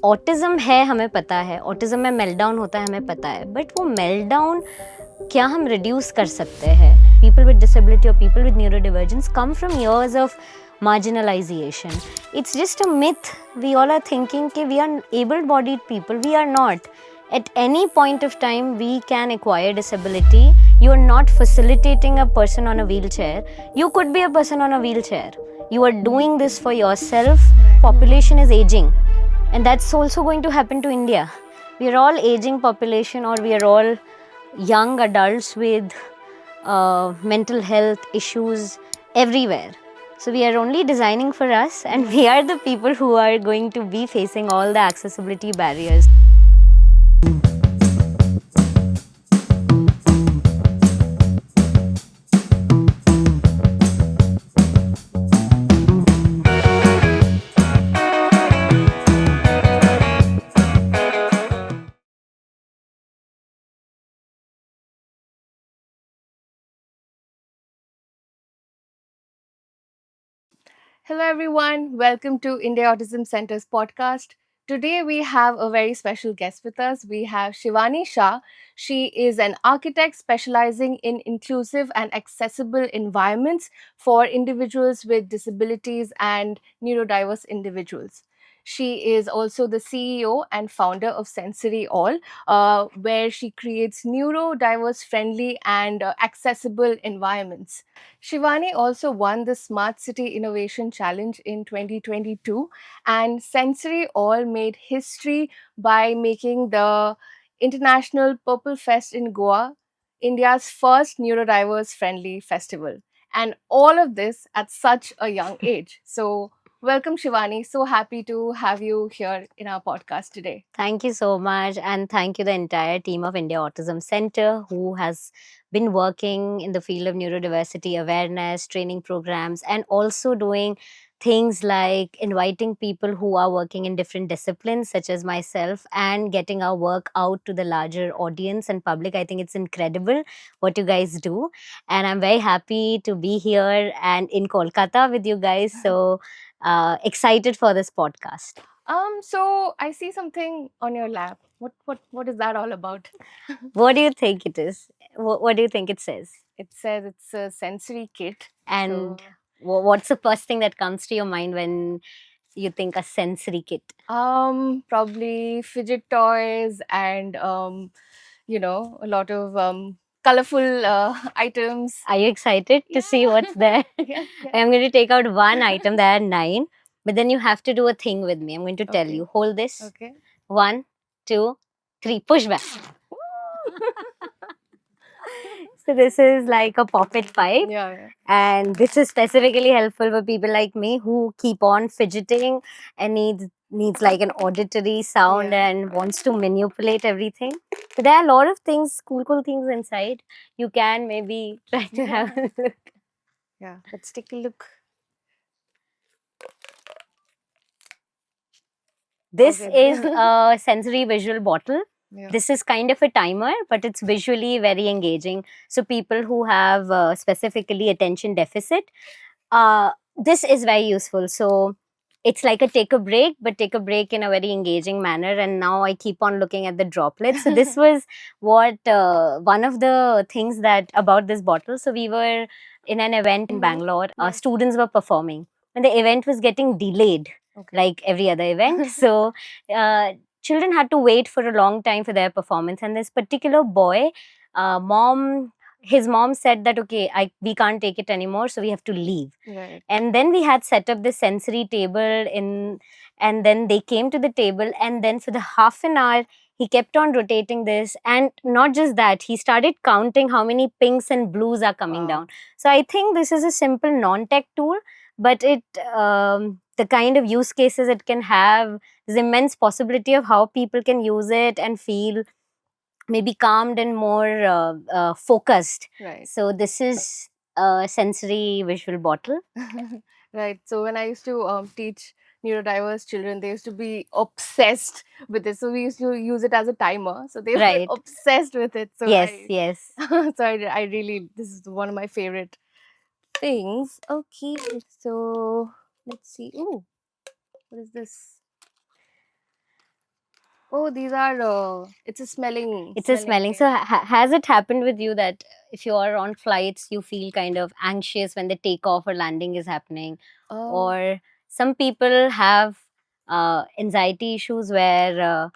Autism है, हमें पता है, ऑटिज्म में मेल्टडाउन होता है, हमें पता है, बट वो मेल्टडाउन क्या हम रिड्यूस कर सकते हैं? People with disability or people with neurodivergence come from years of marginalization. It's just a myth. We all are thinking that we are able-bodied people. We are not. At any point of time, we can acquire disability. You are not facilitating a person on a wheelchair. You could be a person on a wheelchair. You are doing this for yourself. Population is aging. And that's also going to happen to India. We are all aging population, or we are all young adults with mental health issues everywhere. So we are only designing for us, and we are the people who are going to be facing all the accessibility barriers. Hello, everyone. Welcome to India Autism Center's podcast. Today, we have a very special guest with us. We have Shivani Shah. She is an architect specializing in inclusive and accessible environments for individuals with disabilities and neurodiverse individuals. She is also the CEO and founder of Sensory All, where she creates neurodiverse friendly and accessible environments. Shivani also won the Smart City Innovation Challenge in 2022, and Sensory All made history by making the International Purple Fest in Goa India's first neurodiverse friendly festival. And all of this at such a young age. So, welcome, Shivani. So happy to have you here in our podcast today. Thank you so much, and thank you the entire team of India Autism Center who has been working in the field of neurodiversity awareness, training programs, and also doing things like inviting people who are working in different disciplines, such as myself, and getting our work out to the larger audience and public. I think it's incredible what you guys do, and I'm very happy to be here and in Kolkata with you guys. So excited for this podcast. So I see something on your lap. What is that all about? What do you think it is? What do you think it says? It says it's a sensory kit. And So what's the first thing that comes to your mind when you think a sensory kit? probably fidget toys and a lot of colorful items. Are you excited to see what's there? Yeah, yeah. I'm going to take out one item. There are 9, but then you have to do a thing with me. I'm going to tell Okay. you. Hold this. Okay. 1, 2, 3. Push back. So this is like a poppet pipe. Yeah, yeah. And this is specifically helpful for people like me who keep on fidgeting and needs like an auditory sound Yeah. and wants to manipulate everything. So there are a lot of things, cool things inside. You can maybe try to have a look. Yeah. Let's take a look. This Okay. is a sensory visual bottle. Yeah. This is kind of a timer, but it's visually very engaging. So people who have specifically attention deficit, this is very useful. So it's like a take a break, but take a break in a very engaging manner. And now I keep on looking at the droplets. So this was what one of the things that about this bottle. So we were in an event in Bangalore. Yeah. Students were performing, and the event was getting delayed, Okay. like every other event. So children had to wait for a long time for their performance. And this particular boy, mom his mom said that okay, we can't take it anymore, so we have to leave. Right. And then we had set up the sensory table and then they came to the table, and then for the half an hour he kept on rotating this, and not just that, he started counting how many pinks and blues are coming Wow. down. So I think this is a simple non-tech tool, but it the kind of use cases it can have, there's immense possibility of how people can use it and feel maybe calmed and more focused. Right. So this is a sensory visual bottle. Right. So when I used to teach neurodiverse children, they used to be obsessed with it. So we used to use it as a timer. So they were Right. obsessed with it. So Yes, yes. I really, this is one of my favorite things. Okay. So let's see. Ooh, what is this? Oh, these are it's a It's a smelling. thing. So has it happened with you that if you are on flights, you feel kind of anxious when the takeoff or landing is happening? Oh, Or some people have anxiety issues where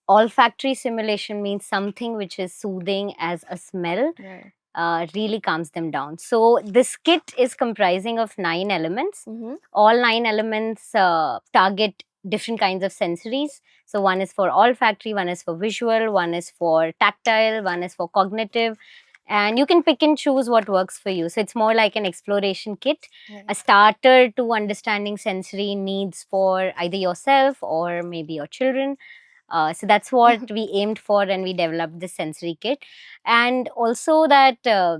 olfactory simulation means something which is soothing as a smell right. really calms them down. So this kit is comprising of 9 elements. Mm-hmm. All 9 elements target different kinds of sensories. So one is for olfactory, one is for visual, one is for tactile, one is for cognitive. And you can pick and choose what works for you. So it's more like an exploration kit, a Right. starter to understanding sensory needs for either yourself or maybe your children. So that's what we aimed for and we developed this sensory kit. And also that a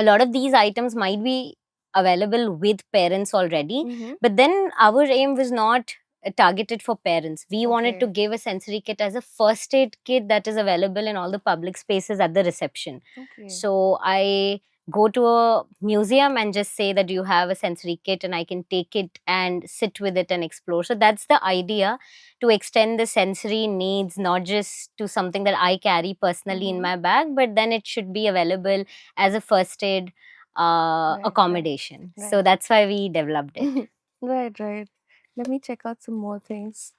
lot of these items might be available with parents already, Mm-hmm. but then our aim was not targeted for parents. We wanted to Okay. give a sensory kit as a first aid kit that is available in all the public spaces at the reception. Okay. So I go to a museum and just say that you have a sensory kit and I can take it and sit with it and explore. So that's the idea, to extend the sensory needs not just to something that I carry personally in Mm-hmm. my bag, but then it should be available as a first aid Right. Right. accommodation. So Right. that's why we developed it. Right. Right. Let me check out some more things.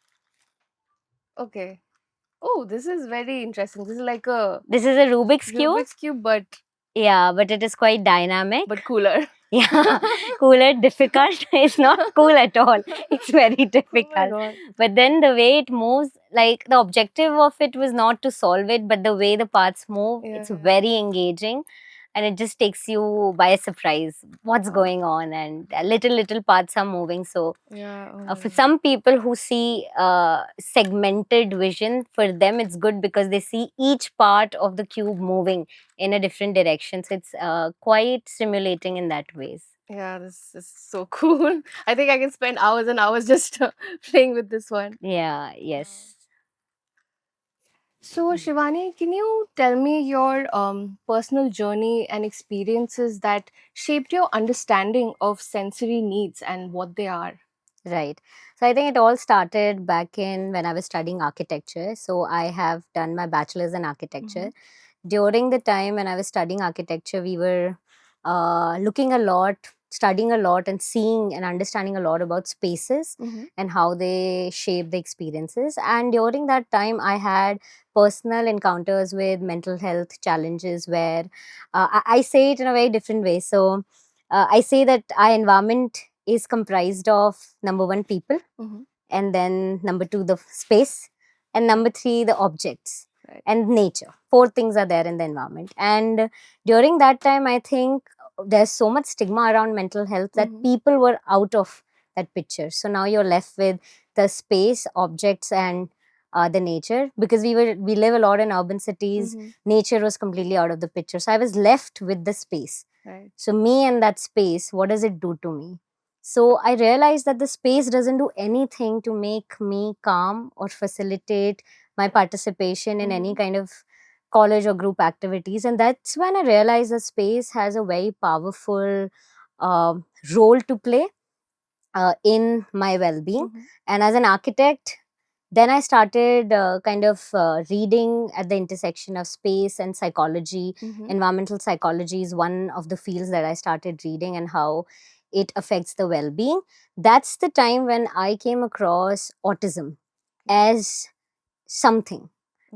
Okay. Oh, this is very interesting. This is like a This is a Rubik's Cube. Rubik's cube, but Yeah, but it is quite dynamic. cooler. Yeah, cooler, difficult. It's not cool at all. It's very Oh my difficult. god. But then the way it moves, like the objective of it was not to solve it, but the way the parts move, it's Yeah. very engaging. And it just takes you by a surprise what's Wow. going on, and little parts are moving. So Yeah. Oh for my god. some people who see segmented vision, for them it's good because they see each part of the cube moving in a different direction. So it's quite stimulating in that ways. Yeah, this is so cool. I think I can spend hours and hours just playing with this one. Yeah, Wow. yes. So, Shivani, can you tell me your personal journey and experiences that shaped your understanding of sensory needs and what they are? Right. So I think it all started back in when I was studying architecture. So I have done my bachelor's in Mm-hmm. architecture. During the time when I was studying architecture, we were looking a lot, studying a lot, and seeing and understanding a lot about spaces Mm-hmm. and how they shape the experiences. And during that time, I had personal encounters with mental health challenges where I say it in a very different way. So I say that our environment is comprised of number one, people, Mm-hmm. and then number two, the space, and Right. number three, the objects Right. and nature. Four things are there in the environment. And during that time, I think there's so much stigma around mental health that Mm-hmm. people were out of that picture. So now you're left with the space, objects, and the nature, because we live a lot in urban cities. Mm-hmm. Nature was completely out of the picture. So I was left with the space. Right. So me and that space, what does it do to me? So I realized that the space doesn't do anything to make me calm or facilitate my participation in any Mm-hmm. kind of college or group activities. And that's when I realized that space has a very powerful um role to play in my well-being. Mm-hmm. And as an architect, then I started kind of reading at the intersection of space and psychology. Mm-hmm. Environmental psychology is one of the fields that I started reading, and how it affects the well-being. That's the time when I came across autism as something.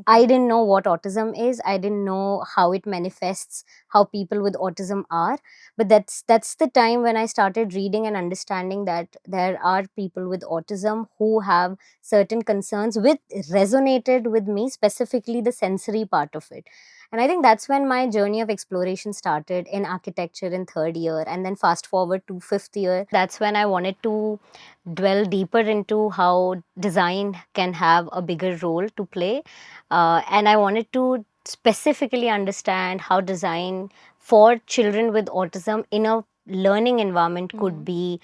I Okay. didn't know what autism is. I didn't know how it manifests, how people with autism are. But that's the time when I started reading and understanding that there are people with autism who have certain concerns with resonated with me, specifically the sensory part of it. And I think that's when my journey of exploration started in architecture in third year, and then fast forward to fifth year. That's when I wanted to dwell deeper into how design can have a bigger role to play, and I wanted to specifically understand how design for children with autism in a learning environment could Mm-hmm. be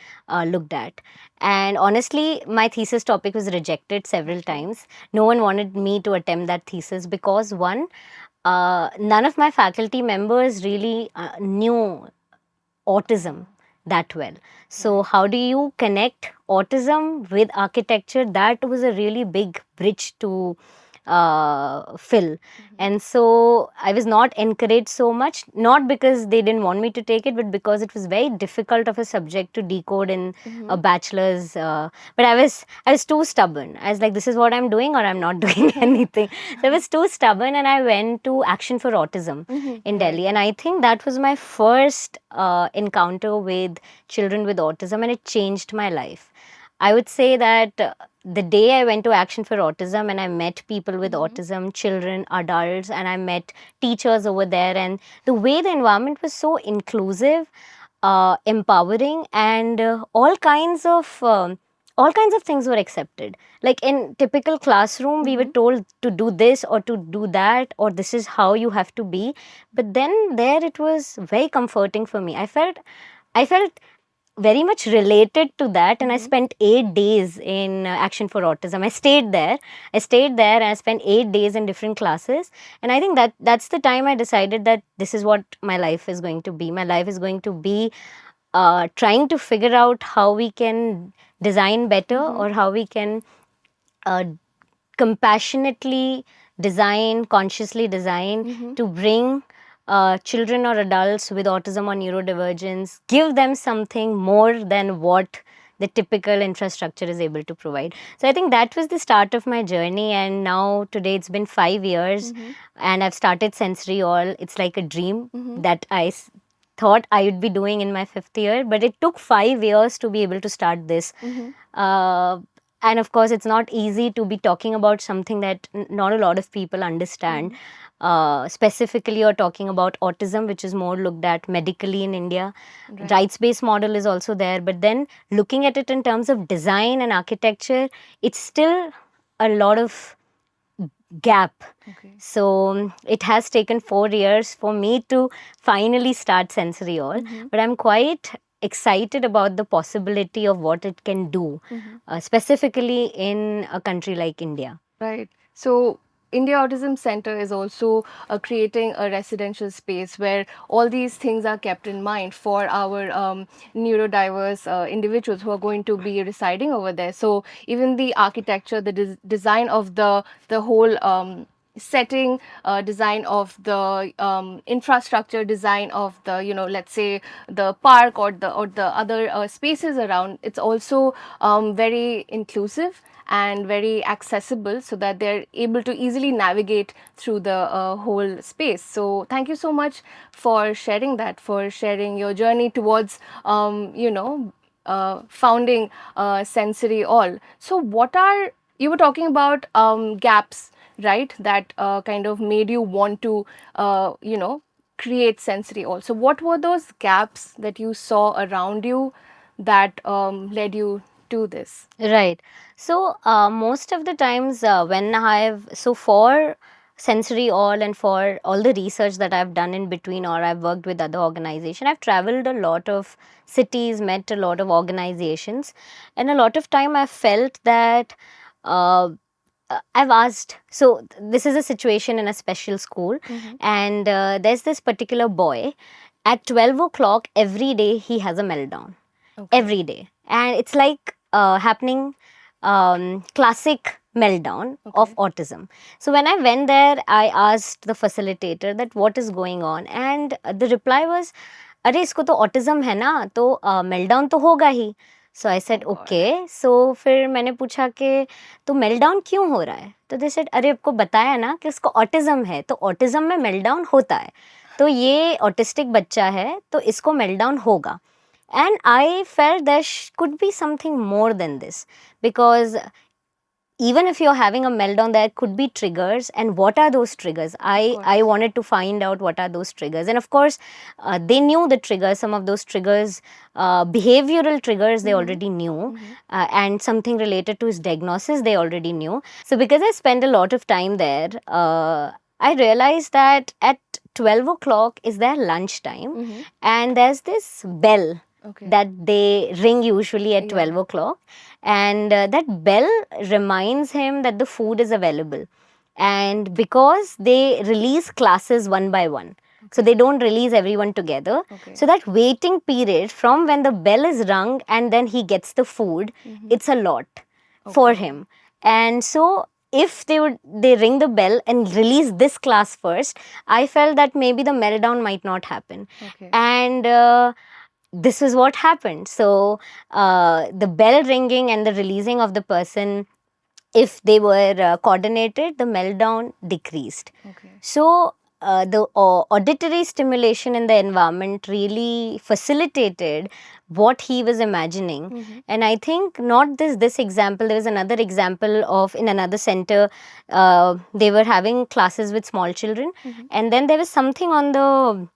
looked at. And honestly, my thesis topic was rejected several Okay. times. No one wanted me to attempt that thesis because, one, none of my faculty members really knew autism. that well. So how do you connect autism with architecture? That was a really big bridge to fill. And so I was not encouraged so much, not because they didn't want me to take it, but because it was very difficult of a subject to decode in a bachelor's. But I was too stubborn. I was like, this is what I'm doing, or I'm not doing anything. So I was too stubborn, and I went to Action for Autism in Delhi. And I think that was my first encounter with children with autism, and it changed my life. I would say that the day I went to Action for Autism and I met people with autism, children, adults, and I met teachers over there, and the way the environment was so inclusive, empowering, and all kinds of things were accepted. Like in typical classroom, we were told to do this or to do that, or this is how you have to be. But then there it was very comforting for me. I felt very much related to that, and I spent 8 days in Action for Autism. I stayed there and I spent 8 days in different classes, and I think that that's the time I decided that this is what my life is going to be. My life is going to be trying to figure out how we can design better, or how we can uh, compassionately design, consciously design to bring children or adults with autism or neurodivergence, give them something more than what the typical infrastructure is able to provide. So I think that was the start of my journey, and now today it's been 5 years and I've started Sensory All. It's like a dream that thought I would be doing in my 5th year, but it took 5 years to be able to start this. And of course, it's not easy to be talking about something that not a lot of people understand. Specifically, you're talking about autism, which is more looked at medically in India. Rights-based model is also there, but then looking at it in terms of design and architecture, it's still a lot of gap. So it has taken 4 years for me to finally start Sensory All, but I'm quite excited about the possibility of what it can do, specifically in a country like India. Right. So India Autism Center is also creating a residential space where all these things are kept in mind for our neurodiverse individuals who are going to be residing over there. So even the architecture, the design of the whole setting, design of the infrastructure, design of the, let's say the park or the other spaces around, it's also very inclusive and very accessible, so that they're able to easily navigate through the whole space. So thank you so much for sharing that, for sharing your journey towards founding Sensory All. So you were talking about gaps, right, that kind of made you want to create Sensory All. So what were those gaps that you saw around you that led you to this? Right. So most of the times for Sensory All and for all the research that I've done in between, or I've worked with other organizations, I've traveled a lot of cities, met a lot of organizations, and a lot of time I felt that I've asked. So this is a situation in a special school, and there's this particular boy. At 12 o'clock every day, he has a meltdown. Every day, and it's like happening classic meltdown of autism. So when I went there, I asked the facilitator that what is going on, and the reply was, अरे इसको तो autism है ना, तो meltdown तो होगा ही. So I said okay. So फिर मैंने पूछा कि तो meltdown क्यों हो रहा है? तो they said अरे आपको बताया ना कि इसको autism है, तो autism में meltdown होता है, तो ये autistic बच्चा है, तो इसको meltdown होगा. And I felt there could be something more than this, because even if you're having a meltdown, there could be triggers, and what are those triggers? I wanted to find out what are those triggers, and of course they knew the triggers. Some of those triggers, behavioral triggers, they already knew, and something related to his diagnosis they already knew. So because I spent a lot of time there, I realized that at 12 o'clock is their lunch time, and there's this bell that they ring usually at 12 o'clock, and that bell reminds him that the food is available. And because they release classes one by one, So they don't release everyone together. Okay. So that waiting period from when the bell is rung and then he gets the food, it's a lot for Okay. him. And so if they ring the bell and release this class first, I felt that maybe the meltdown might not happen. Okay. And this is what happened. So the bell ringing and the releasing of the person, if they were coordinated, the meltdown decreased. Okay. So the auditory stimulation in the environment really facilitated what he was imagining. And I think not this example, there was another example of in another center, they were having classes with small children, and then there was something on the,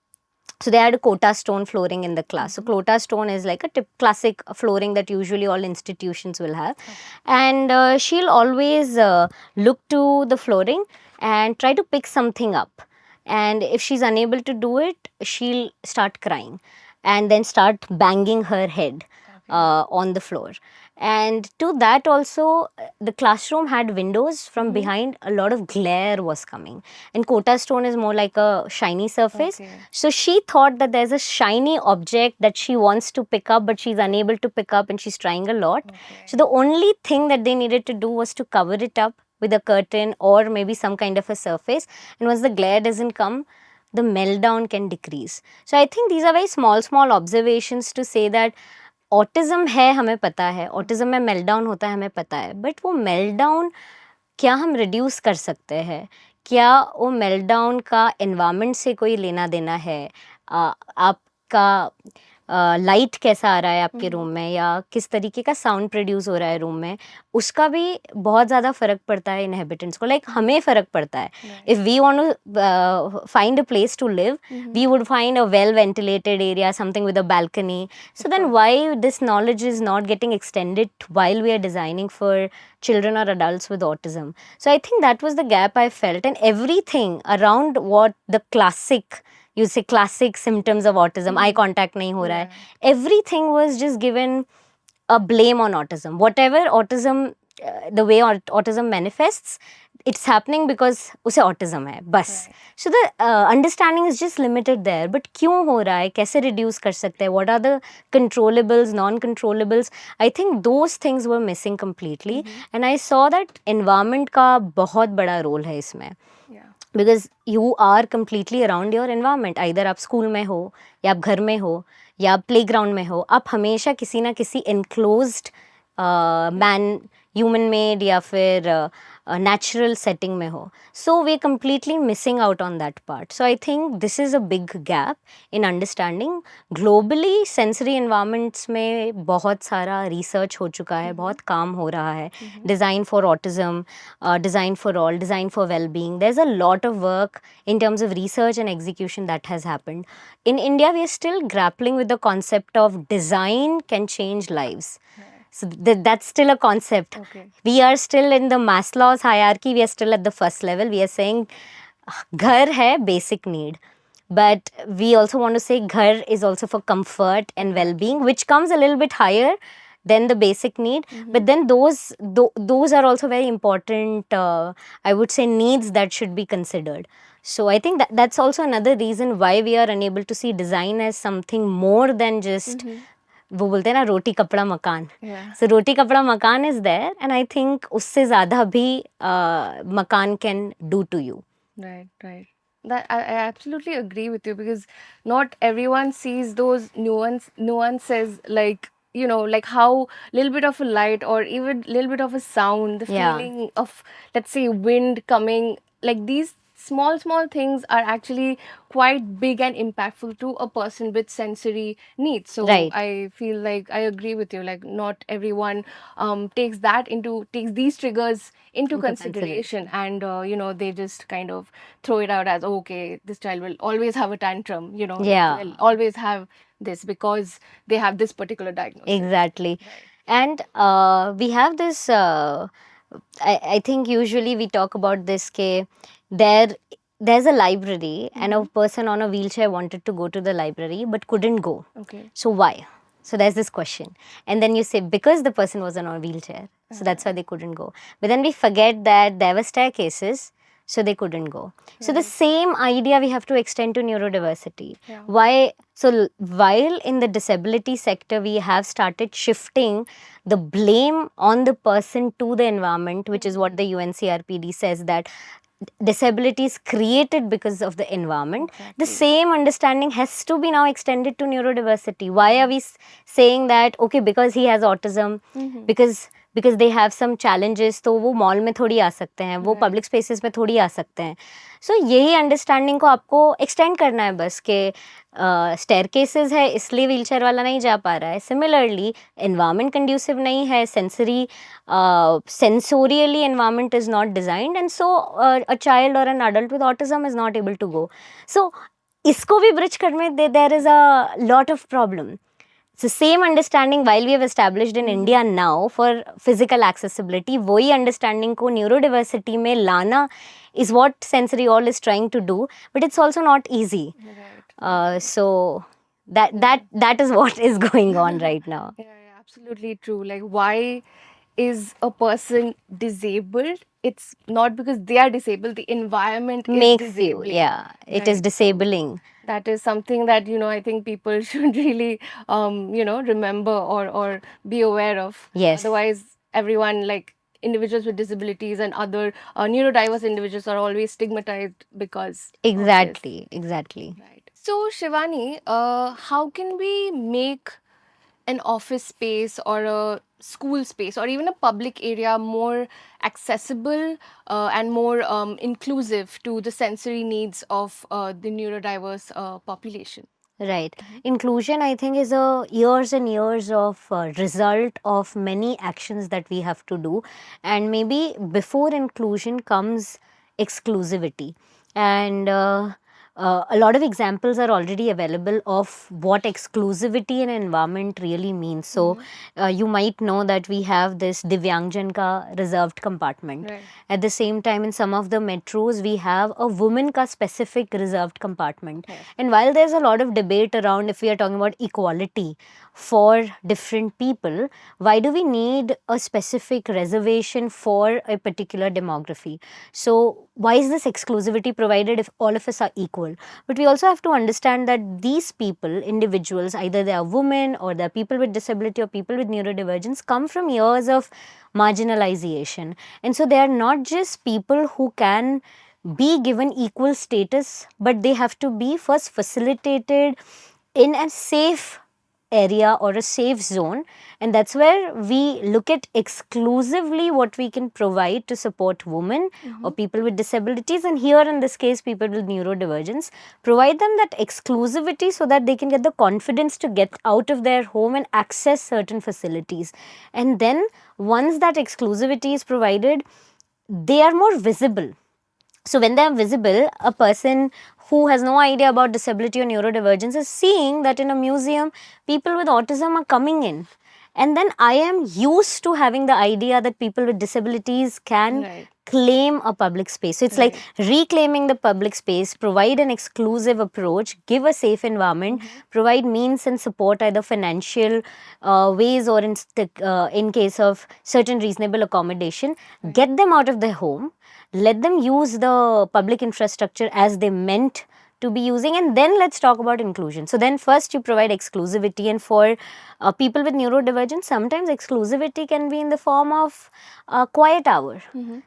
so they had a Kota stone flooring in the class. So Kota stone is like a classic flooring that usually all institutions will have. And she'll always look to the flooring and try to pick something up. And if she's unable to do it, she'll start crying and then start banging her head on the floor. And to that also, the classroom had windows. From behind, a lot of glare was coming. And Kota stone is more like a shiny surface. Okay. So she thought that there's a shiny object that she wants to pick up, but she's unable to pick up and she's trying a lot. So the only thing that they needed to do was to cover it up with a curtain or maybe some kind of a surface. And once the glare doesn't come, the meltdown can decrease. So I think these are very small observations to say that autism है, हमें पता है, autism में meltdown होता है, हमें पता है, बट वो मेल्टडाउन क्या हम रिड्यूस कर सकते हैं? क्या वो मेल्टडाउन का एनवायरनमेंट से कोई लेना देना है? आपका लाइट कैसा आ रहा है आपके रूम में, या किस तरीके का साउंड प्रोड्यूस हो रहा है रूम में, उसका भी बहुत ज़्यादा फ़र्क पड़ता है इनहेबिटेंट्स को. लाइक हमें फ़र्क पड़ता है. If we want to find a place to live, we would find a well ventilated area, something with a balcony. So then why this knowledge is not getting extended while we are designing for children or adults with autism? So I think that was the gap I felt, and everything around what the classic, you say classic symptoms of autism, eye contact nahi ho raha hai, everything was just given a blame on autism. Whatever autism, the way autism manifests, it's happening because उसे autism है बस. So the understanding is just limited there. But क्यों हो रहा है, कैसे reduce कर सकते हैं, what are the controllables, non-controllables? I think those things were missing completely. And I saw that environment का बहुत बड़ा role है इसमें. Because you are completely around your environment. Either आप स्कूल में हो, या आप घर में हो, या आप प्ले ग्राउंड में हो, आप हमेशा किसी ना किसी एनक्लोज्ड मैन, ह्यूमन मेड या फिर natural setting में हो. So we're completely missing out on that part. So I think this is a big gap in understanding. Globally sensory environments में बहुत सारा research हो चुका है, बहुत काम हो रहा है. Design for autism, design for all, design for well-being. There's a lot of work in terms of research and execution that has happened. In India, we are still grappling with the concept of design can change lives. So that's still a concept. We are still in the Maslow's hierarchy. We are still at the first level. We are saying ghar hai basic need. But we also want to say ghar is also for comfort and well-being, which comes a little bit higher than the basic need. But then those are also very important, I would say, needs that should be considered. So I think that's also another reason why we are unable to see design as something more than just वो बोलते हैं ना रोटी कपड़ा मकान. So रोटी कपड़ा मकान is there, and I think उससे ज़्यादा भी मकान can do to you. Right. That I absolutely agree with you, because not everyone sees those nuances, like, you know, like how little bit of a light or even little bit of a sound, the feeling of, let's say, wind coming, like these small things are actually quite big and impactful to a person with sensory needs. So I feel like I agree with you, like not everyone takes these triggers into consideration, and you know, they just kind of throw it out as, okay, this child will always have a tantrum, you know, will always have this because they have this particular diagnosis. Exactly. And we have this, I think usually we talk about this, ke there's a library and a person on a wheelchair wanted to go to the library but couldn't go. So why? So there's this question. And then you say, because the person was on a wheelchair, so that's why they couldn't go. But then we forget that there were staircases. so they couldn't go. So the same idea we have to extend to neurodiversity. Yeah. Why? So while in the disability sector we have started shifting the blame on the person to the environment, which is what the UNCRPD says, that disability is created because of the environment. The same understanding has to be now extended to neurodiversity. Why are we saying that okay, because he has autism, because they have some challenges, तो वो mall में थोड़ी आ सकते हैं, वो public spaces में थोड़ी आ सकते हैं. सो यही अंडरस्टैंडिंग को आपको एक्सटेंड करना है बस, के स्टेयर केसेस है इसलिए व्हीलचेयर वाला नहीं जा पा रहा है. सिमिलरली एनवायरनमेंट कंड्यूसिव नहीं है, sensorially environment is not designed, and so a child or an adult with autism is not able to go. So इसको भी ब्रिज करने there is a lot of problem. So same understanding while we have established in India now for physical accessibility, वही understanding को neurodiversity में लाना is what Sensory All is trying to do, but it's also not easy. So that is what is going on right now. Yeah, absolutely true. Like, why is a person disabled? It's not because they are disabled. The environment is Makes disabling. you, yeah, it is disabling. That is something that, you know, I think people should really, you know, remember or be aware of. Yes. Otherwise, everyone, like individuals with disabilities and other neurodiverse individuals, are always stigmatized because of this. Exactly. Right. So, Shivani, how can we make an office space or a school space or even a public area more accessible and more inclusive to the sensory needs of the neurodiverse population? Right. Inclusion, I think, is a years and years of result of many actions that we have to do. And maybe before inclusion comes exclusivity. And a lot of examples are already available of what exclusivity in environment really means. So you might know that we have this Divyangjan ka reserved compartment. Right. At the same time, in some of the metros, we have a women ka specific reserved compartment. And while there's a lot of debate around if we are talking about equality for different people, why do we need a specific reservation for a particular demography? So why is this exclusivity provided if all of us are equal? But we also have to understand that these people, individuals, either they are women or they are people with disability or people with neurodivergence, come from years of marginalization. And so they are not just people who can be given equal status, but they have to be first facilitated in a safe area or a safe zone, and that's where we look at exclusively what we can provide to support women or people with disabilities, and here in this case people with neurodivergence, provide them that exclusivity so that they can get the confidence to get out of their home and access certain facilities. And then once that exclusivity is provided, they are more visible. So when they are visible, a person who has no idea about disability or neurodivergence is seeing that in a museum, people with autism are coming in. And then I am used to having the idea that people with disabilities can claim a public space. So it's like reclaiming the public space, provide an exclusive approach, give a safe environment, provide means and support, either financial ways or in case of certain reasonable accommodation, get them out of their home, let them use the public infrastructure as they meant to be using, and then let's talk about inclusion. So then first you provide exclusivity, and for people with neurodivergence, sometimes exclusivity can be in the form of a quiet hour.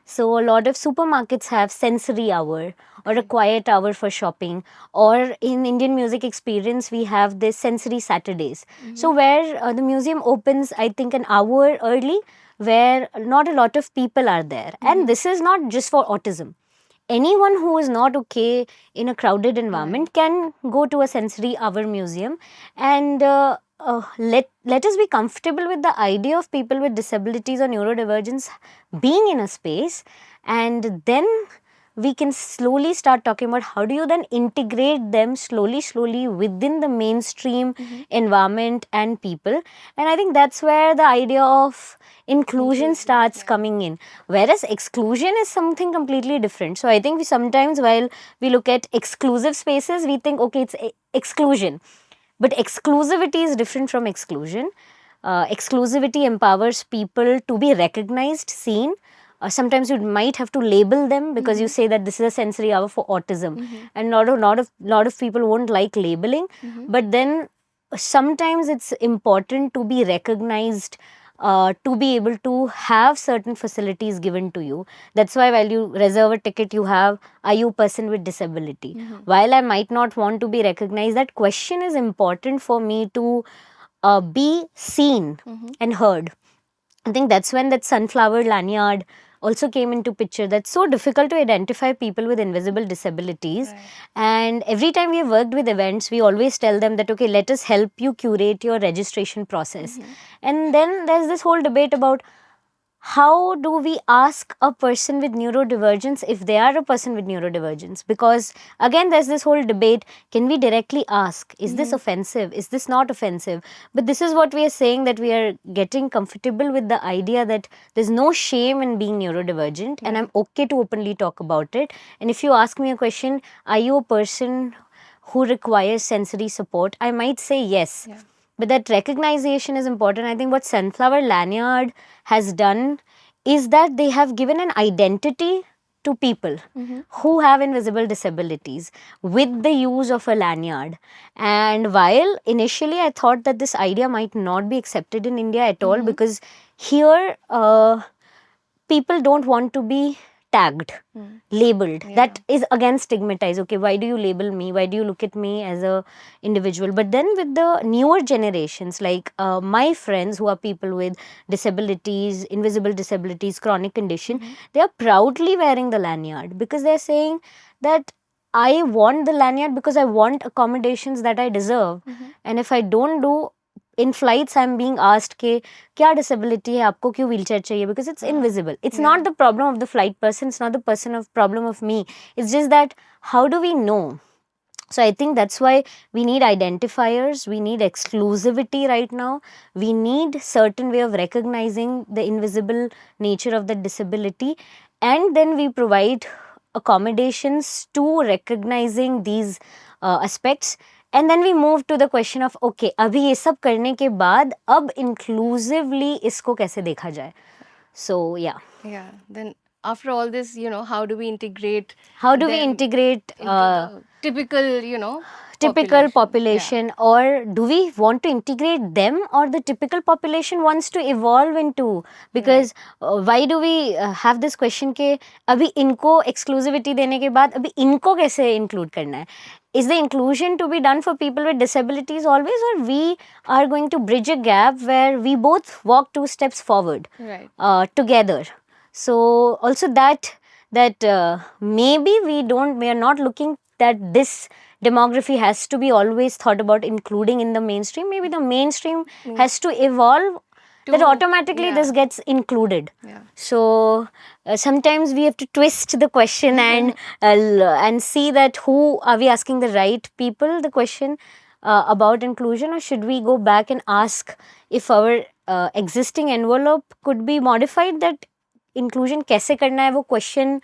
So a lot of supermarkets have sensory hour or a quiet hour for shopping, or in Indian music experience we have this sensory Saturdays. So where the museum opens, I think, an hour early, where not a lot of people are there. And this is not just for autism. Anyone who is not okay in a crowded environment can go to a sensory hour museum, and let us be comfortable with the idea of people with disabilities or neurodivergence being in a space, and then we can slowly start talking about how do you then integrate them slowly within the mainstream environment and people. And I think that's where the idea of inclusion starts coming in, whereas exclusion is something completely different. So I think we sometimes, while we look at exclusive spaces, we think okay, it's exclusion, but exclusivity is different from exclusion. Exclusivity empowers people to be recognized, seen, sometimes you might have to label them because you say that this is a sensory hour for autism, and lot of people won't like labeling, but then sometimes it's important to be recognized, to be able to have certain facilities given to you. That's why while you reserve a ticket, you have, are you a person with disability? While I might not want to be recognized, that question is important for me to be seen and heard. I think that's when that sunflower lanyard also came into picture. That's so difficult to identify people with invisible disabilities. Right. And every time we have worked with events, we always tell them that, okay, let us help you curate your registration process. And then there's this whole debate about how do we ask a person with neurodivergence if they are a person with neurodivergence? Because again, there's this whole debate, can we directly ask, is this offensive? Is this not offensive? But this is what we are saying, that we are getting comfortable with the idea that there's no shame in being neurodivergent, and I'm okay to openly talk about it. And if you ask me a question, are you a person who requires sensory support? I might say yes. Yeah. But that recognition is important. I think what Sunflower Lanyard has done is that they have given an identity to people who have invisible disabilities with the use of a lanyard. And while initially I thought that this idea might not be accepted in India at all, because here people don't want to be tagged, labeled. That is again stigmatized. Okay, why do you label me? Why do you look at me as a individual? But then with the newer generations, like my friends who are people with disabilities, invisible disabilities, chronic condition, they are proudly wearing the lanyard, because they're saying that I want the lanyard because I want accommodations that I deserve. And if I don't do, in flights I'm being asked ke kya disability hai aapko, kyun wheelchair chahiye, because it's invisible. It's not the problem of the flight person, it's not the problem of me. It's just that how do we know? So I think that's why we need identifiers, we need exclusivity right now, we need certain way of recognizing the invisible nature of the disability, and then we provide accommodations to recognizing these aspects. And then we move to the question of, okay, अभी ये सब करने के बाद अब inclusively इसको कैसे देखा जाए? So yeah. Yeah. Then after all this, how do we integrate? How do we them integrate into the typical, typical population, or do we want to integrate them, or the typical population wants to evolve into? Because why do we have this question के अभी इनको exclusivity देने के बाद अभी इनको कैसे include करना है? Is the inclusion to be done for people with disabilities always, or we are going to bridge a gap where we both walk 2 steps forward Right. together? So also that maybe we are not looking that this demography has to be always thought about including in the mainstream. Maybe the mainstream has to evolve, that automatically this gets included. Yeah. So sometimes we have to twist the question and see that who are we asking the right people the question about inclusion, or should we go back and ask if our existing envelope could be modified, that inclusion कैसे करना है, वो question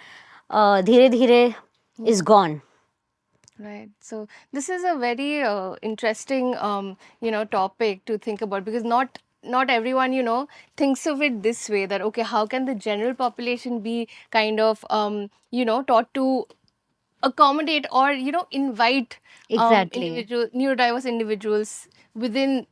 धीरे धीरे is gone. Right. So this is a very interesting, topic to think about, because not everyone, thinks of it this way, that, okay, how can the general population be kind of, taught to accommodate or, invite Exactly. neurodiverse individuals within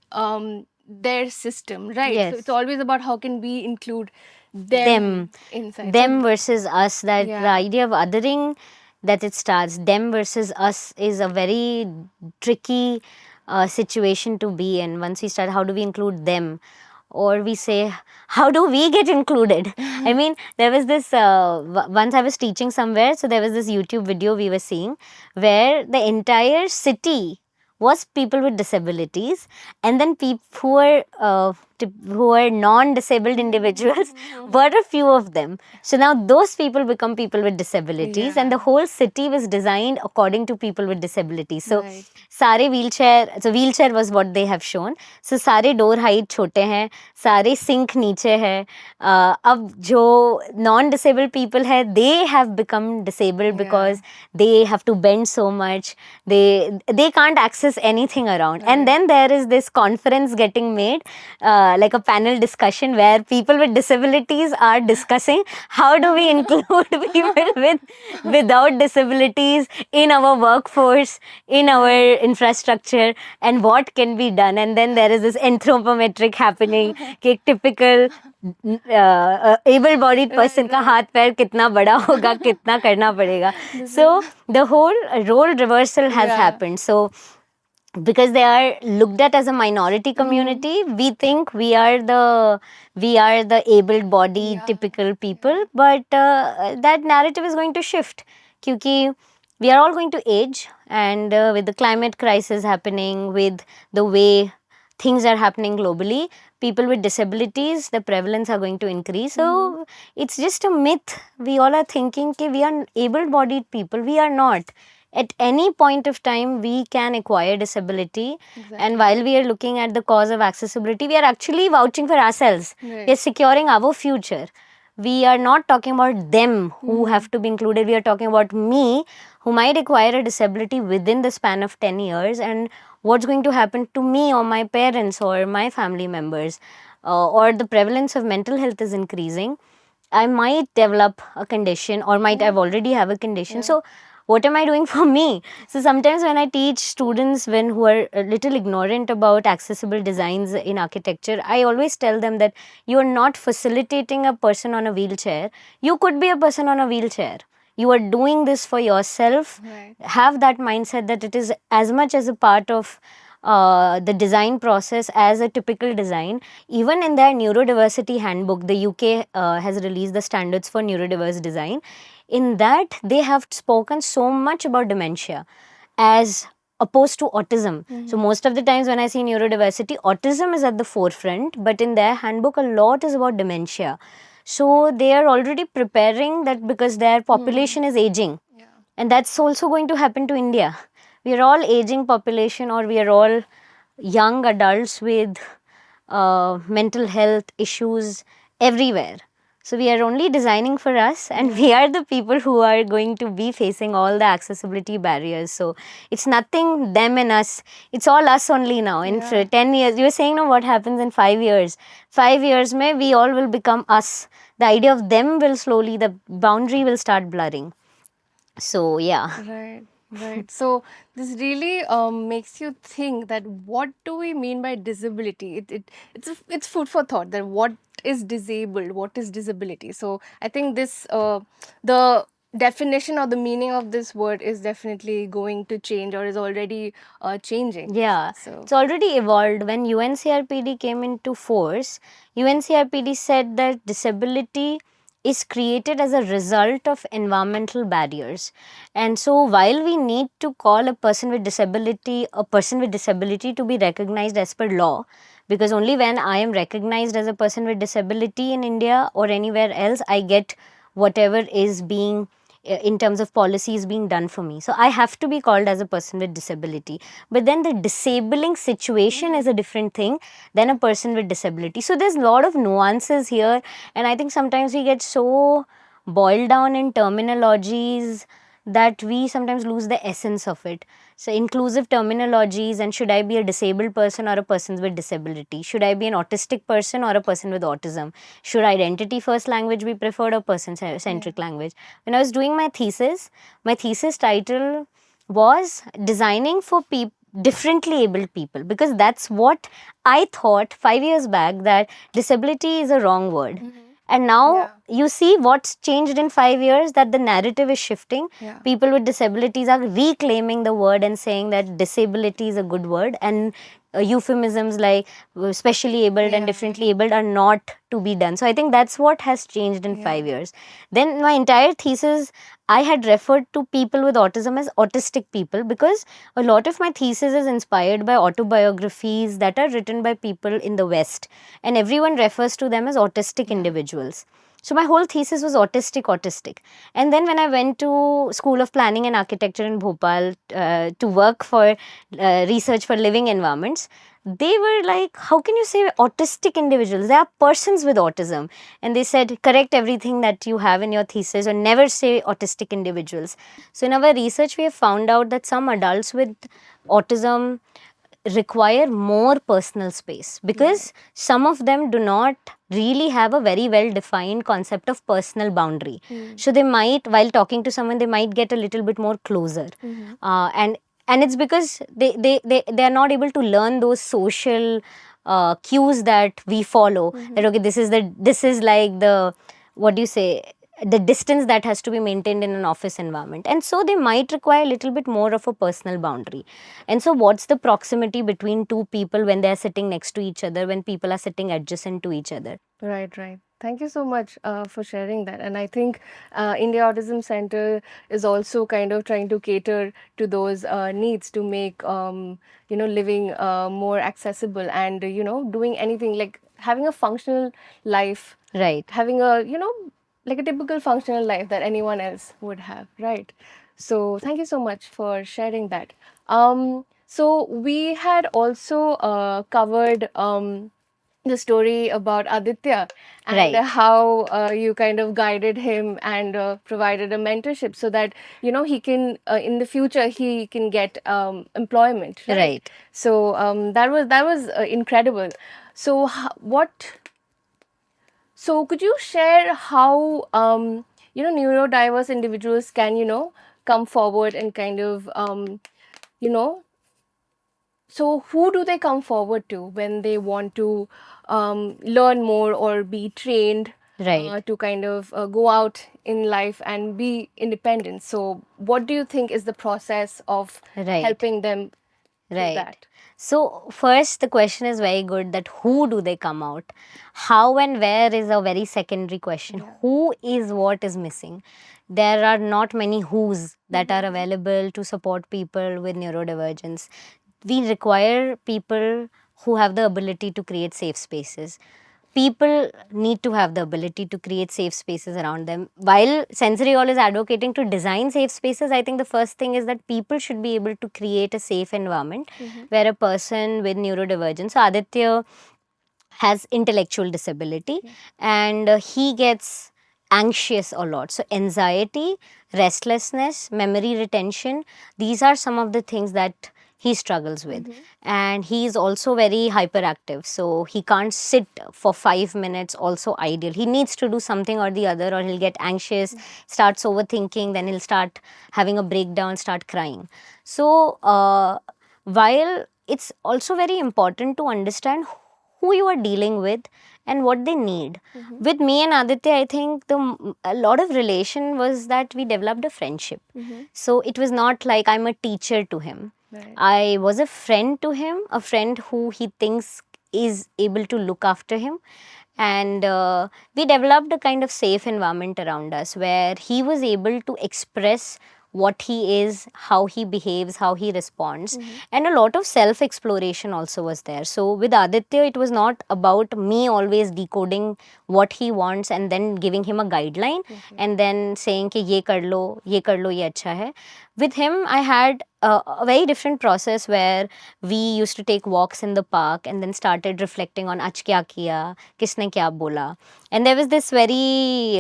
their system, right? Yes. So it's always about how can we include them inside. Them versus us, that the Yeah. idea of othering, that it starts, them versus us is a very tricky situation to be in. Once we start, how do we include them? Or we say, how do we get included? I mean, there was this, once I was teaching somewhere, so there was this YouTube video we were seeing where the entire city was people with disabilities, and then people who were non-disabled individuals were a few of them. So now those people become people with disabilities, and the whole city was designed according to people with disabilities. So Right. सारे wheelchair was what they have shown. So सारे door height छोटे हैं, सारे sink नीचे है. अब जो non-disabled people है, they have become disabled because they have to bend so much. They can't access anything around. And then there is this conference getting made like a panel discussion where people with disabilities are discussing how do we include people without disabilities in our workforce, in our infrastructure, and what can be done. And then there is this anthropometric happening कि एक typical able bodied person का हाथ पैर कितना बड़ा होगा, कितना करना पड़ेगा. So the whole role reversal has happened. So because they are looked at as a minority community, we think we are the able bodied typical people, but that narrative is going to shift क्योंकि we are all going to age, and with the climate crisis happening, with the way things are happening globally, people with disabilities, the prevalence are going to increase. So it's just a myth. We all are thinking that we are able bodied people. We are not. At any point of time, we can acquire disability. And while we are looking at the cause of accessibility, we are actually vouching for ourselves. We are securing our future. We are not talking about them who have to be included. We are talking about me who might acquire a disability within the span of 10 years, and what's going to happen to me or my parents or my family members, or the prevalence of mental health is increasing. I might develop a condition or might have already have a condition. So what am I doing for me? So sometimes when I teach students who are a little ignorant about accessible designs in architecture, I always tell them that you are not facilitating a person on a wheelchair. You could be a person on a wheelchair. You are doing this for yourself. Have that mindset that it is as much as a part of the design process as a typical design. Even in their neurodiversity handbook, the UK has released the standards for neurodiverse design. In that, they have spoken so much about dementia as opposed to autism. So most of the times when I see neurodiversity, autism is at the forefront, but in their handbook, a lot is about dementia. So they are already preparing that because their population is aging. And that's also going to happen to India. We are all aging population, or we are all young adults with mental health issues everywhere. So we are only designing for us, and we are the people who are going to be facing all the accessibility barriers. So it's nothing them and us. It's all us only now. In 10 years, you were saying, no, what happens in 5 years? 5 years, we all will become us. The idea of them will slowly, the boundary will start blurring. So yeah. Right. So this really makes you think that what do we mean by disability? It's food for thought. That what is disabled, what is disability? So I think this the definition or the meaning of this word is definitely going to change, or is already changing. Yeah, So it's already evolved. When UNCRPD came into force, UNCRPD said that disability is created as a result of environmental barriers. And so while we need to call a person with disability to be recognized as per law, because only when I am recognized as a person with disability in India or anywhere else, I get whatever is being in terms of policies being done for me. So I have to be called as a person with disability. But then the disabling situation is a different thing than a person with disability. So there's a lot of nuances here, and I think sometimes we get so boiled down in terminologies that we sometimes lose the essence of it. So inclusive terminologies, and should I be a disabled person or a person with disability? Should I be an autistic person or a person with autism? Should identity first language be preferred or person centric language? When I was doing my thesis title was designing for differently abled people, because that's what I thought 5 years back, that disability is a wrong word. And now you see what's changed in 5 years, that the narrative is shifting. People with disabilities are reclaiming the word and saying that disability is a good word, and euphemisms like specially abled and differently abled are not to be done. So I think that's what has changed in 5 years. Then my entire thesis, I had referred to people with autism as autistic people, because a lot of my thesis is inspired by autobiographies that are written by people in the West, and everyone refers to them as autistic individuals. So my whole thesis was autistic. And then when I went to School of Planning and Architecture in Bhopal to work for research for living environments, they were like, how can you say autistic individuals? They are persons with autism. And they said, correct everything that you have in your thesis, or never say autistic individuals. So in our research, we have found out that some adults with autism require more personal space, because some of them do not really have a very well defined concept of personal boundary. So they might, while talking to someone, they might get a little bit more closer. And it's because they are not able to learn those social cues that we follow, that okay, this is like the, what do you say, the distance that has to be maintained in an office environment, and so they might require a little bit more of a personal boundary. And so what's the proximity between two people when they are sitting next to each other, when people are sitting adjacent to each other? Right. Thank you so much for sharing that. And I think India Autism Center is also kind of trying to cater to those needs to make, living more accessible, and, doing anything like having a functional life, Right. having a, like a typical functional life that anyone else would have, right? So thank you so much for sharing that. So we had also covered the story about Aditya, and Right. how you kind of guided him and provided a mentorship so that he can in the future he can get employment, right? Right. So that was incredible. So so could you share how neurodiverse individuals can come forward and kind of you know so who do they come forward to when they want to learn more or be trained Right. to kind of go out in life and be independent? So what do you think is the process of Right. helping them through Right. that? So first, the question is very good, that who do they come out? How and where is a very secondary question. Yeah. Who is what is missing? There are not many who's that are available to support people with neurodivergence. We require people who have the ability to create safe spaces. People need to have the ability to create safe spaces around them. While Sensory All is advocating to design safe spaces, I think the first thing is that people should be able to create a safe environment where a person with neurodivergence, so Aditya has intellectual disability, and he gets anxious a lot. So anxiety, restlessness, memory retention, these are some of the things that he struggles with. And he is also very hyperactive, so he can't sit for 5 minutes also ideal. He needs to do something or the other, or he'll get anxious, starts overthinking, then he'll start having a breakdown, start crying. So while it's also very important to understand who you are dealing with and what they need. With me and Aditya, I think a lot of relation was that we developed a friendship. So it was not like I'm a teacher to him. Right. I was a friend to him, a friend who he thinks is able to look after him. And we developed a kind of safe environment around us where he was able to express what he is, how he behaves, how he responds. And a lot of self exploration also was there. So with Aditya, it was not about me always decoding what he wants and then giving him a guideline and then saying कि ये कर लो, ये अच्छा है. With him, I had a very different process where we used to take walks in the park and then started reflecting on आज क्या किया, किसने क्या बोला. And there was this very,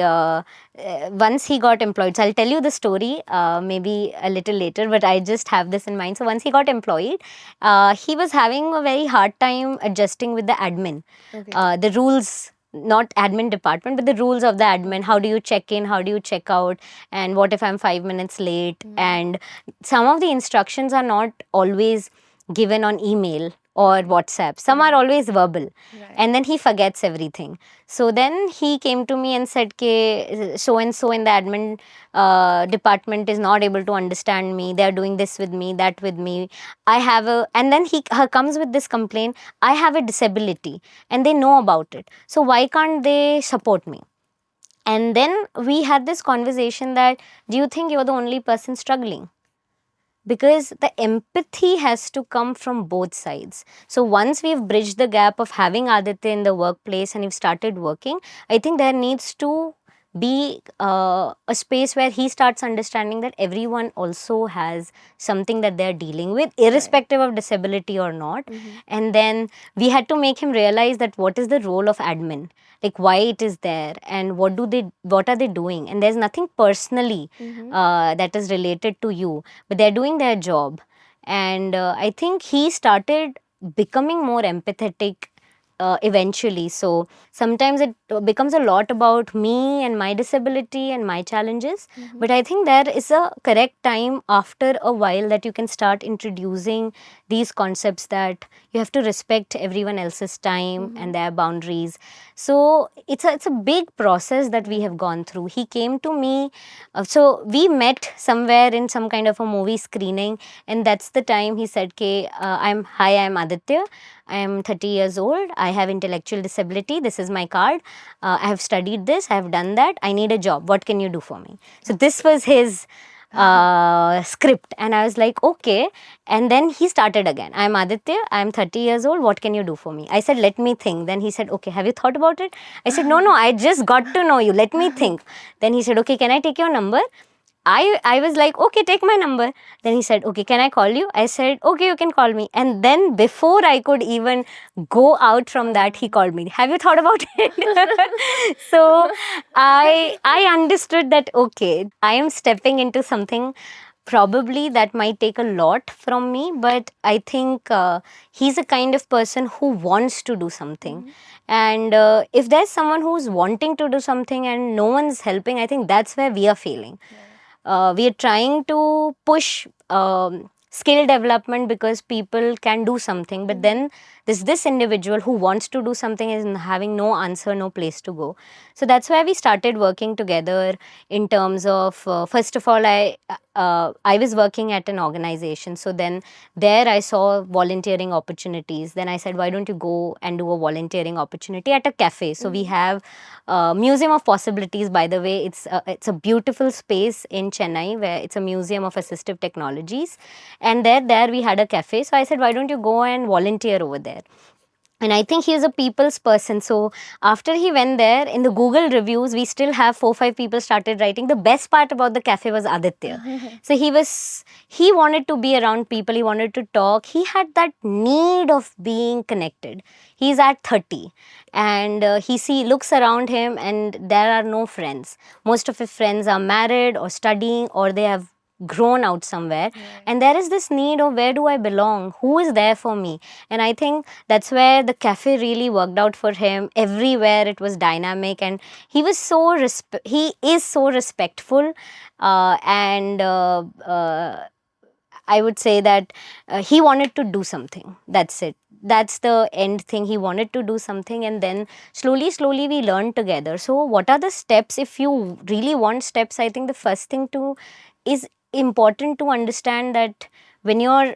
once he got employed, so I'll tell you the story maybe a little later, but I just have this in mind. So once he got employed, he was having a very hard time adjusting with the admin. Okay. The rules, not admin department, but the rules of the admin. How do you check in? How do you check out? And what if I'm 5 minutes late? And some of the instructions are not always given on email or WhatsApp. Some are always verbal. Right. And then he forgets everything. So then he came to me and said, Ke, so and so in the admin department is not able to understand me. They are doing this with me, that with me. And then he comes with this complaint, I have a disability and they know about it. So why can't they support me? And then we had this conversation that, do you think you're the only person struggling? Because the empathy has to come from both sides. So once we've bridged the gap of having Aditya in the workplace and we've started working, I think there needs to be a space where he starts understanding that everyone also has something that they're dealing with, irrespective of disability or not. And then we had to make him realize that what is the role of admin, like why it is there and what are they doing. And there's nothing personally that is related to you, but they're doing their job. and I think he started becoming more empathetic eventually. So sometimes it becomes a lot about me and my disability and my challenges. But I think there is a correct time after a while that you can start introducing these concepts that you have to respect everyone else's time and their boundaries. So it's a big process that we have gone through. He came to me, so we met somewhere in some kind of a movie screening, and that's the time he said, "Okay, I'm Aditya. I am 30 years old. I have intellectual disability. This is my card. I have studied this. I have done that. I need a job. What can you do for me?" So this was his script, and I was like, okay. And then he started again. "I'm Aditya. I'm 30 years old. What can you do for me?" I said, "Let me think." Then he said, "Okay, have you thought about it?" I said, "No, I just got to know you. Let me think." Then he said, "Okay, can I take your number?" I was like, "Okay, take my number." Then he said, "Okay, can I call you?" I said, "Okay, you can call me." And then before I could even go out from that, he called me. "Have you thought about it?" So I understood that, okay, I am stepping into something probably that might take a lot from me, but I think he's a kind of person who wants to do something. And if there's someone who's wanting to do something and no one's helping, I think that's where we are failing. We are trying to push skill development because people can do something, but then there's this individual who wants to do something and having no answer, no place to go. So that's why we started working together in terms of first of all, I was working at an organization, so then there I saw volunteering opportunities. Then I said, why don't you go and do a volunteering opportunity at a cafe? So we have Museum of Possibilities, by the way. It's a beautiful space in Chennai where it's a museum of assistive technologies, and there we had a cafe. So I said, why don't you go and volunteer over there? And I think he's a people's person. So after he went there, in the Google reviews, we still have 4-5 people started writing. The best part about the cafe was Aditya. So he wanted to be around people. He wanted to talk. He had that need of being connected. He's at 30 and he looks around him and there are no friends. Most of his friends are married or studying or they have grown out somewhere, and there is this need of where do I belong, who is there for me. And I think that's where the cafe really worked out for him. Everywhere it was dynamic, and he was he is so respectful, and I would say that he wanted to do something. That's it. That's the end thing. He wanted to do something, and then slowly we learned together. So what are the steps? If you really want steps, I think the first thing is important to understand that when you're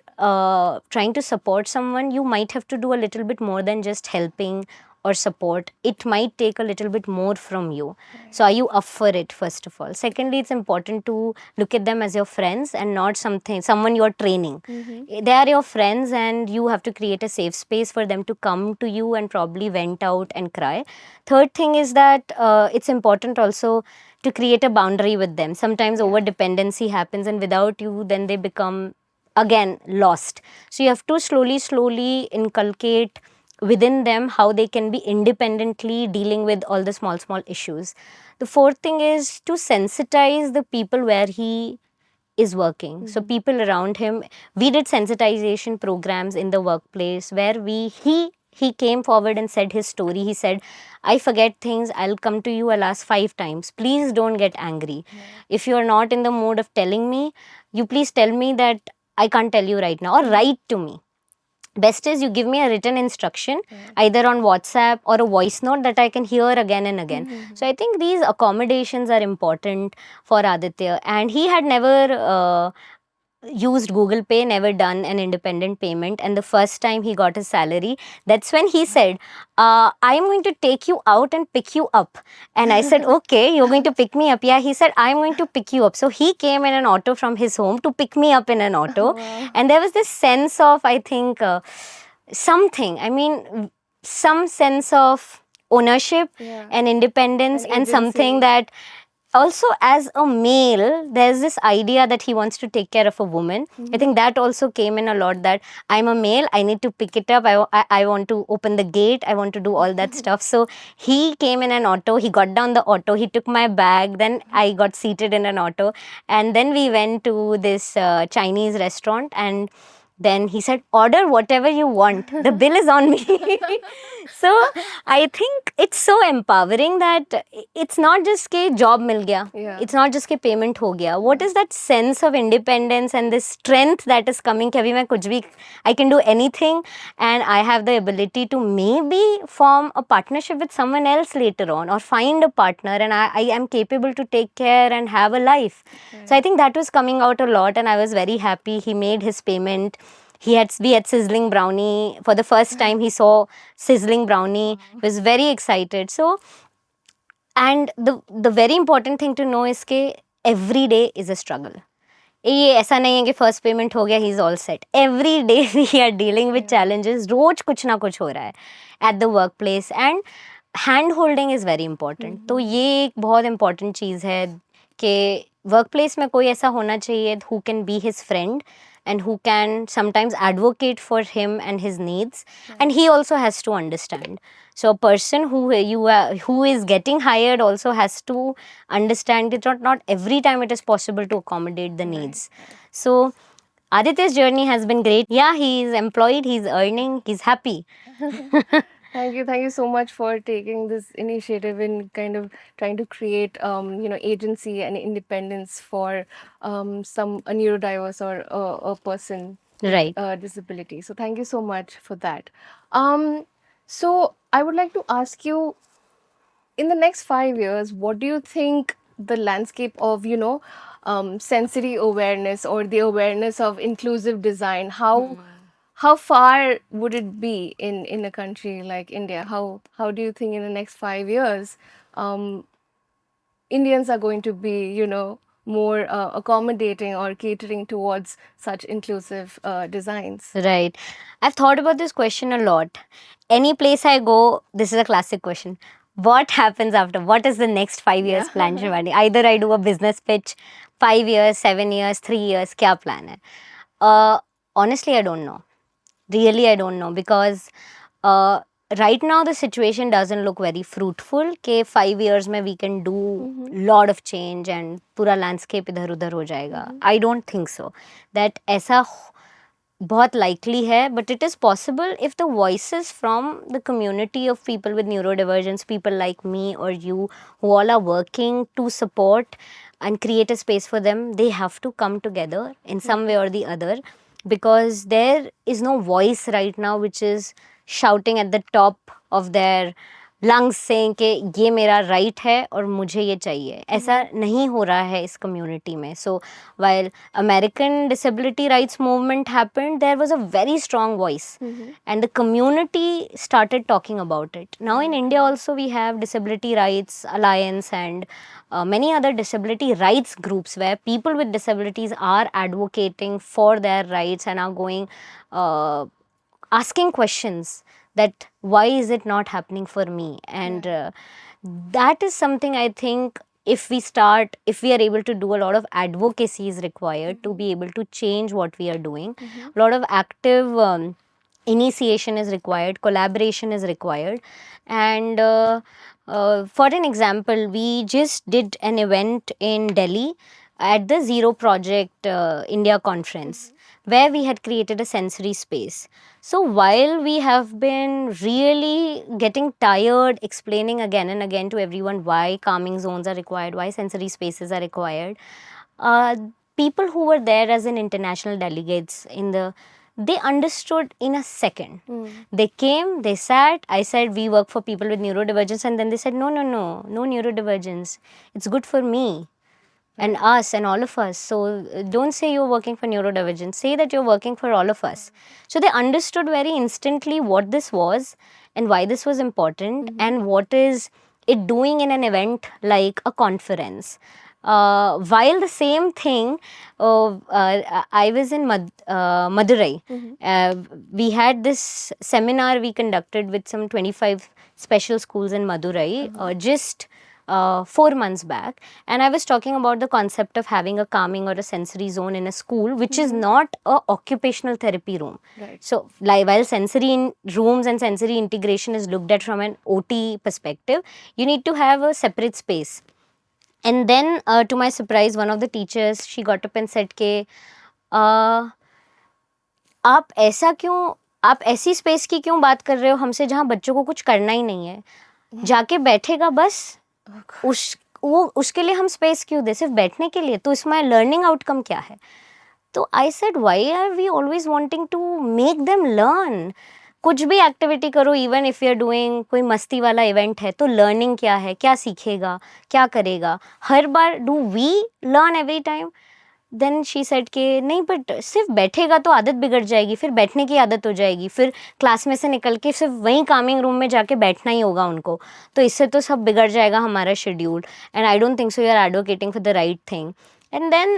trying to support someone, you might have to do a little bit more than just helping or support. It might take a little bit more from you. So are you up for it, first of all? Secondly, it's important to look at them as your friends and not someone you're training. They are your friends and you have to create a safe space for them to come to you and probably vent out and cry. Third thing is that it's important also to create a boundary with them. Sometimes over dependency happens, and without you, then they become again lost. So you have to slowly inculcate within them how they can be independently dealing with all the small issues. The fourth thing is to sensitize the people where he is working. So people around him, we did sensitization programs in the workplace where he came forward and said his story. He said, I forget things, I'll come to you, I'll ask 5 times. Please don't get angry. If you're not in the mood of telling me, you please tell me that I can't tell you right now, or write to me. Best is you give me a written instruction, either on WhatsApp or a voice note that I can hear again and again. So I think these accommodations are important for Aditya. And he had never used Google Pay, never done an independent payment. And the first time he got his salary, that's when he said, I am going to take you out and pick you up. And I said, okay, you're going to pick me up? Yeah, he said, I'm going to pick you up. So he came in an auto from his home to pick me up in an auto. Wow. And there was this sense of, I think, some sense of ownership and independence and something that also, as a male, there's this idea that he wants to take care of a woman. I think that also came in a lot, that I'm a male, I need to pick it up, I want to open the gate, I want to do all that stuff. So he came in an auto, he got down the auto, he took my bag, then I got seated in an auto, and then we went to this Chinese restaurant, and Then he said, order whatever you want. The bill is on me. So I think it's so empowering that it's not just ke job mil gaya. Yeah. It's not just ke payment ho gaya. What is that sense of independence and this strength that is coming? Ki abhi main kuch bhi, I can do anything, and I have the ability to maybe form a partnership with someone else later on, or find a partner, and I am capable to take care and have a life. So I think that was coming out a lot, and I was very happy. He made his payment. We had sizzling brownie for the first time. He saw sizzling brownie. He was very excited. So, and the very important thing to know is कि every day is a struggle. ये ऐसा नहीं है कि first payment हो गया, he is all set. Every day we are dealing with challenges. रोज कुछ ना कुछ हो रहा है at the work place, and hand holding is very important. तो ये एक बहुत इंपॉर्टेंट चीज़ है कि वर्क प्लेस में कोई ऐसा होना चाहिए who can be his friend and who can sometimes advocate for him and his needs, and he also has to understand. So a person who is getting hired also has to understand that not every time it is possible to accommodate the needs. So Aditya's journey has been great. Yeah, he is employed, he's earning, he's happy. Thank you so much for taking this initiative in kind of trying to create, agency and independence for a neurodiverse or a person Right. disability. So thank you so much for that. So I would like to ask you, in the next 5 years, what do you think the landscape of, sensory awareness or the awareness of inclusive design, how far would it be in a country like India? How do you think in the next 5 years Indians are going to be, more accommodating or catering towards such inclusive designs? Right. I've thought about this question a lot. Any place I go, this is a classic question. What happens after? What is the next 5 years plan, Shivani? Either I do a business pitch, 5 years, 7 years, 3 years, kya plan hai? Honestly, I don't know. Really, I don't know, because right now the situation doesn't look very fruitful कि 5 years में we can do lot of change and पूरा landscape इधर उधर हो जाएगा. I don't think so. That ऐसा बहुत likely है, but it is possible if the voices from the community of people with neurodivergence, people like me or you, who all are working to support and create a space for them, they have to come together in some way or the other, because there is no voice right now which is shouting at the top of their lungs saying कि ये मेरा right है और मुझे ये चाहिए. ऐसा नहीं हो रहा है इस community में. So while American disability rights movement happened, there was a very strong voice, and the community started talking about it. Now in India also we have Disability Rights Alliance and many other disability rights groups where people with disabilities are advocating for their rights and are going asking questions that why is it not happening for me, and that is something I think if we are able to do, a lot of advocacy is required to be able to change what we are doing. A lot of active initiation is required, collaboration is required, and for an example, we just did an event in Delhi at the Zero Project India conference, where we had created a sensory space. So while we have been really getting tired explaining again and again to everyone why calming zones are required, why sensory spaces are required, people who were there as an international delegates they understood in a second. They came, they sat, I said we work for people with neurodivergence, and then they said no neurodivergence, it's good for me and us and all of us. So don't say you're working for neurodivergence, say that you're working for all of us. So they understood very instantly what this was and why this was important, and what is it doing in an event like a conference. While the same thing, I was in Madurai. We had this seminar we conducted with some 25 special schools in Madurai just 4 months back, and I was talking about the concept of having a calming or a sensory zone in a school, which is not a occupational therapy room. Right. So while sensory rooms and sensory integration is looked at from an OT perspective, you need to have a separate space. And then to my surprise, one of the teachers, she got up and said, आप ऐसी space की क्यों बात कर रहे हो हमसे जहाँ बच्चों को कुछ करना ही नहीं है, जाके बैठेगा बस, उसके लिए हम स्पेस क्यों दे, सिर्फ बैठने के लिए, तो इसमें लर्निंग आउटकम क्या है? तो I said why are we always wanting to make them learn? कुछ भी एक्टिविटी करो, even if you are doing कोई मस्ती वाला इवेंट है, तो लर्निंग क्या है, क्या सीखेगा, क्या करेगा? हर बार do we learn every time? Then she said कि नहीं, बट सिर्फ बैठेगा तो आदत बिगड़ जाएगी, फिर बैठने की आदत हो जाएगी, फिर क्लास में से निकल के सिर्फ वहीं कामिंग रूम में जाके बैठना ही होगा उनको, तो इससे तो सब बिगड़ जाएगा हमारा schedule, and I don't think so you are advocating for the right thing. And then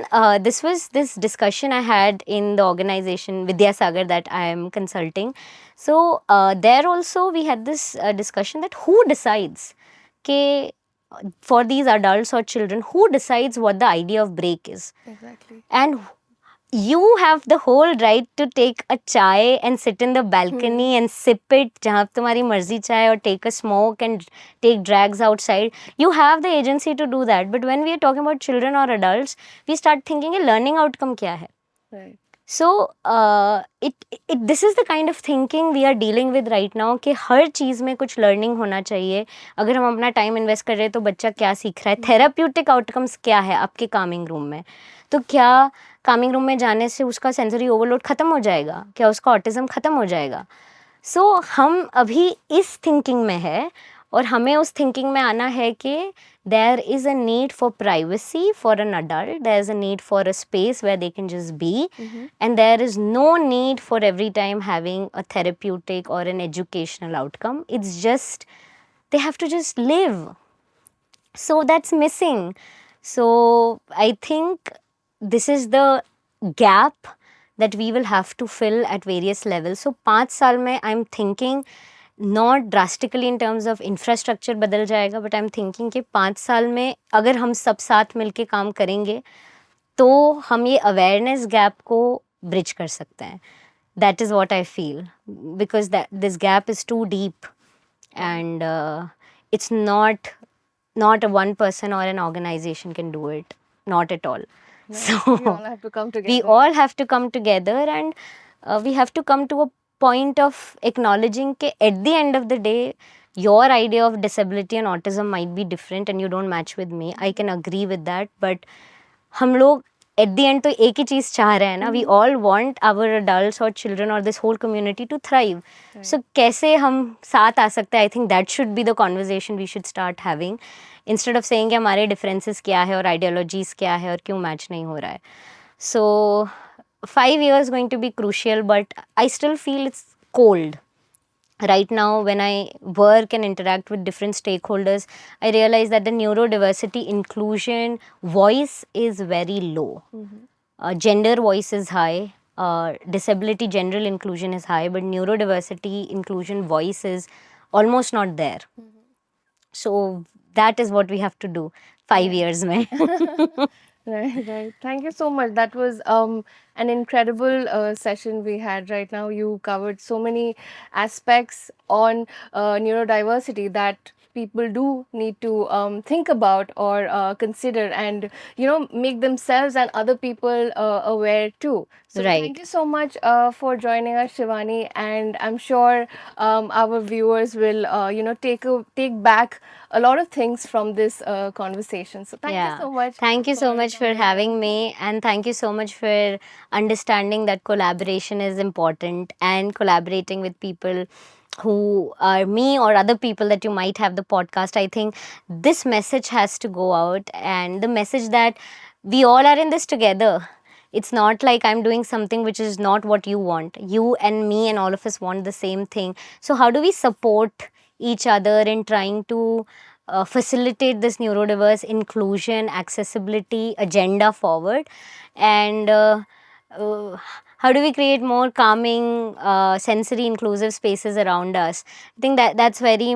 this discussion I had in the organization Vidyasagar that I am consulting. So there also we had this discussion that who decides ke for these adults or children, who decides what the idea of break is? Exactly. And you have the whole right to take a chai and sit in the balcony and sip it जहाँ तुम्हारी मर्जी चाहे, or take a smoke and take drags outside. You have the agency to do that. But when we are talking about children or adults, we start thinking कि learning outcome क्या है? Right. So this is the kind of thinking we are dealing with right now कि हर चीज़ में कुछ learning होना चाहिए. अगर हम अपना time invest कर रहे हैं तो बच्चा क्या सीख रहा है, therapeutic outcomes क्या है आपके calming room में, तो क्या कामिंग रूम में जाने से उसका सेंसरी ओवरलोड ख़त्म हो जाएगा, क्या उसका ऑटिज़म ख़त्म हो जाएगा? सो हम अभी इस थिंकिंग में है, और हमें उस थिंकिंग में आना है कि there is a need for privacy for an adult, there is a need for a space where they can just be, and there is no need for every time having a therapeutic or an educational outcome. It's just they have to just live. So that's missing. So I think this is the gap that we will have to fill at various levels. So 5 साल में I'm thinking not drastically in terms of infrastructure बदल जाएगा, but I'm thinking कि 5 साल में अगर हम सब साथ मिलके काम करेंगे तो हम ये awareness gap को bridge कर सकते हैं. That is what I feel, because this gap is too deep, and it's not a one person or an organization can do it, not at all. No, So we all have to come together. we all have to come together, and we have to come to a point of acknowledging that at the end of the day your idea of disability and autism might be different and you don't match with me. I can agree with that, but हम लोग at the end तो एक ही चीज़ चाह रहे हैं ना, we all want our adults और children और this whole community to thrive. So कैसे हम साथ आ सकते हैं? I think that should be the conversation we should start having, instead of saying कि हमारे डिफरेंसेस क्या है और आइडियोलॉजीज़ क्या है और क्यों मैच नहीं हो रहा है. सो 5 years going to be crucial, but I still feel it's cold. Right now, when I work and interact with different stakeholders, I realize that the neurodiversity inclusion voice is very low. Gender voice is high, disability general inclusion is high, but neurodiversity inclusion voice is almost not there. So that is what we have to do 5 years mein. Right, right. Thank you so much. That was an incredible session we had right now. You covered so many aspects on neurodiversity that people do need to think about or consider, and make themselves and other people aware too. So Right. thank you so much for joining us, Shivani, and I'm sure our viewers will take back a lot of things from this conversation. So thank you so much. Thank you so much for coming. having me, and thank you so much for understanding that collaboration is important, and collaborating with people who are me or other people that you might have the podcast. I think this message has to go out, and the message that we all are in this together. It's not like I'm doing something which is not what you want. You and me and all of us want the same thing. So how do we support each other in trying to facilitate this neurodiverse inclusion, accessibility agenda forward? And how do we create more calming, sensory inclusive spaces around us? I think that's very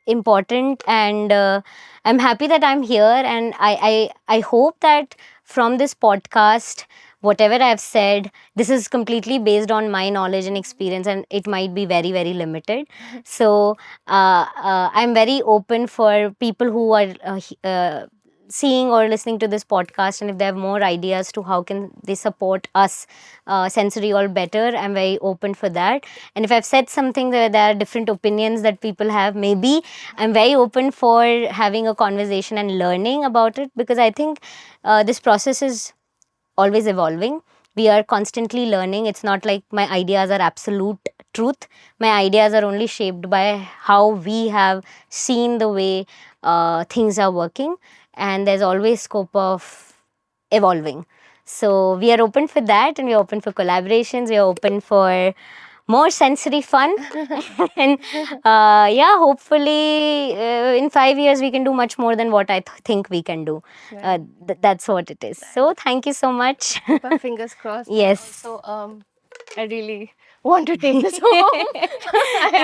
important, and I'm happy that I'm here, and I hope that from this podcast, whatever I've said, this is completely based on my knowledge and experience, and it might be very, very limited. So I'm very open for people who are seeing or listening to this podcast, and if they have more ideas to how can they support us sensory all better, I'm very open for that. And if I've said something that there are different opinions that people have, maybe I'm very open for having a conversation and learning about it, because I think this process is always evolving. We are constantly learning. It's not like my ideas are absolute truth. My ideas are only shaped by how we have seen the way things are working, and there's always scope of evolving. So we are open for that, and we're open for collaborations. We're open for more sensory fun. And yeah, hopefully in 5 years we can do much more than what I think we can do. That's what it is. So thank you so much. But fingers crossed. Yes. So I really want to take this home.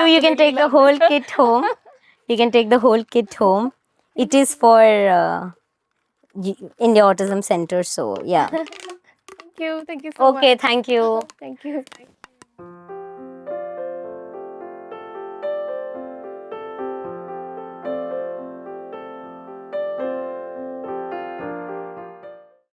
You can take the whole kit home. You can take the whole kit home. It is for India Autism Center. So yeah. Thank you so much. Okay, thank you. Thank you.